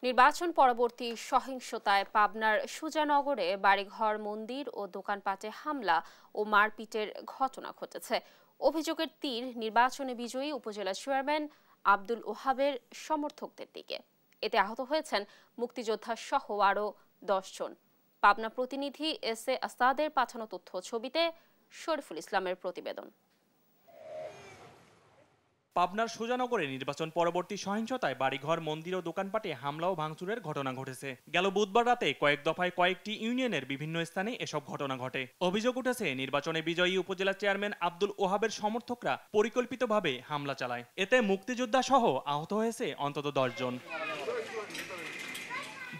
নির্বাচন পরবর্তী সহিংসতায় পাবনার সুজানগরে বাড়িঘর, মন্দির ও দোকানপাটে হামলা ও মারপিটের ঘটনা ঘটেছে। অভিযোগের তীর নির্বাচনে বিজয়ী উপজেলা চেয়ারম্যান আব্দুল ওহাবের সমর্থকদের দিকে। এতে আহত হয়েছেন মুক্তিযোদ্ধা সহ আরও 10 জন। পাবনা প্রতিনিধি এস এ আসাদের পাঠানো তথ্য ছবিতে শরীফুল ইসলামের প্রতিবেদন। পাবনার সুজানগরে নির্বাচন পরবর্তী সহিংসতায় বাড়িঘর, মন্দির ও দোকানপাটে হামলা ও ভাঙচুরের ঘটনা ঘটেছে। গেল বুধবার রাতে কয়েক দফায় কয়েকটি ইউনিয়নের বিভিন্ন স্থানে এসব ঘটনা ঘটে। অভিযোগ উঠেছে নির্বাচনে বিজয়ী উপজেলা চেয়ারম্যান আব্দুল ওহাবের সমর্থকরা পরিকল্পিতভাবে হামলা চালায়। এতে মুক্তিযোদ্ধা সহ আহত হয়েছে অন্তত 10 জন।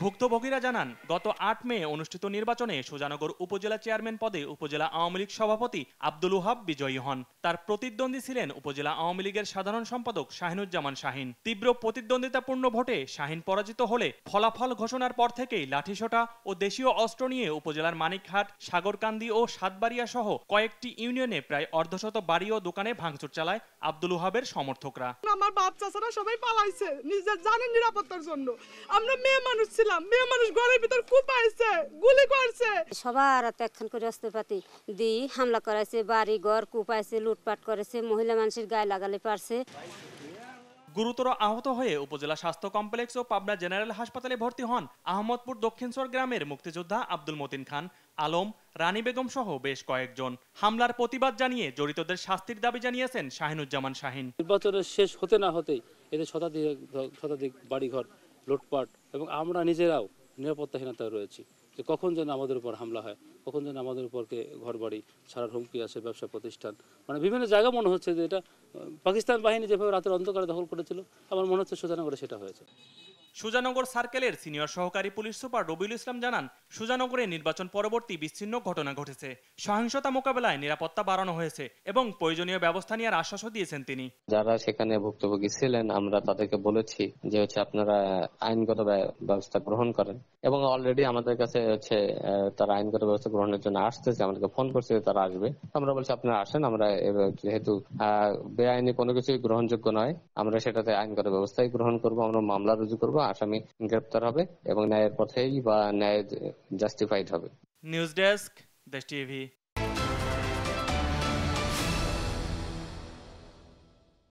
ভুক্তভোগীরা জানান, গত 8 মে অনুষ্ঠিত নির্বাচনে সুজানগর উপজেলা চেয়ারম্যান পদে উপজেলা আওয়ামী লীগ সভাপতি আব্দুল ওহাব বিজয়ী হন। তার প্রতিদ্বন্দ্বী ছিলেন উপজেলা আওয়ামী লীগের সাধারণ সম্পাদক শাহিনুজ্জামান শাহিন। তীব্র প্রতিদ্বন্দ্বিতাপূর্ণ ভোটে শাহিন পরাজিত হলে ফলাফল ঘোষণার পর থেকেই লাঠিসোঁটা ও দেশীয় অস্ত্র নিয়ে উপজেলার মানিকহাট, সাগরকান্দি ও সাতবাড়িয়া সহ কয়েকটি ইউনিয়নে প্রায় অর্ধশত বাড়ি ও দোকানে ভাঙচুর চালায় আব্দুল ওহাবের সমর্থকরা। আমার বাচ্চারা সবাই পালাইছে নিজের জানের নিরাপত্তার জন্য। আমরা মেয়ে মানুষ ছিলাম, মেয়ে মানুষ ঘরের ভিতর কুপাইছে, গুলি করছে। সবার একখান করে অস্ত্রপাতি দিয়ে হামলা করাইছে, বাড়ি ঘর কুপাইছে, লুটপাট করেছে, মহিলা মানুষের গায়ে লাগালে পারছে। গুরুতর আহত হয়ে উপজেলা স্বাস্থ্য কমপ্লেক্স ও পাবনা জেনারেল হাসপাতালে ভর্তি হন আহমদপুর দক্ষিণচর গ্রামের মুক্তিযোদ্ধা আব্দুল মতিন খান, আলম, রানী বেগম সহ বেশ কয়েকজন। হামলার প্রতিবাদ জানিয়ে জড়িতদের শাস্তির দাবি জানিয়েছেন শাহিনুজ্জামান শাহিন। নির্বাচনের শেষ হতে না হতেই এতে শতাধিক বাড়িঘর লুটপাট এবং আমরা নিজেরাও নিরাপত্তাহীনতায় রয়েছি। যে কখন যেন আমাদের উপর হামলা হয়, কখন যেন আমাদের উপরকে ঘর বাড়ি ছাড়ার হুমকি আসে, ব্যবসা প্রতিষ্ঠান, মানে বিভিন্ন জায়গা মনে হচ্ছে যে এটা পাকিস্তান বাহিনী যেভাবে রাতের অন্ধকারে দখল করেছিল, আমার মনে হচ্ছে সুজানগরে সেটা হয়েছে। সুজানগর সার্কেলের সিনিয়র সহকারী পুলিশ সুপার রবিউল ইসলাম জানান, সুজানগরে নির্বাচন পরবর্তী বিচ্ছিন্ন ঘটনা ঘটেছে। সহিংসতা মোকাবেলায় নিরাপত্তা বাড়ানো হয়েছে এবং প্রয়োজনীয় ব্যবস্থা নেওয়ার আশ্বাসও দিয়েছেন তিনি। যারা সেখানে ভুক্তভোগী ছিলেন আমরা তাদেরকে বলেছি যে আপনারা আইনগত ব্যবস্থা গ্রহণ করেন, এবং অলরেডি আমাদের কাছে তারা আইনগত ব্যবস্থা গ্রহণের জন্য আসতেছে, আমাদেরকে ফোন করছে তারা আসবে। আমরা বলছি আপনারা আসেন, আমরা যেহেতু বেআইনি কোনো কিছুই গ্রহণযোগ্য নয়, আমরা সেটাতে আইনগত ব্যবস্থাই গ্রহণ করব, আমরা মামলা রুজু করব, আসামি গ্রেপ্তার হবে এবং ন্যায়ের পথেই বা ন্যায় জাস্টিফাইড হবে। নিউজ ডেস্ক, দেশ টিভি।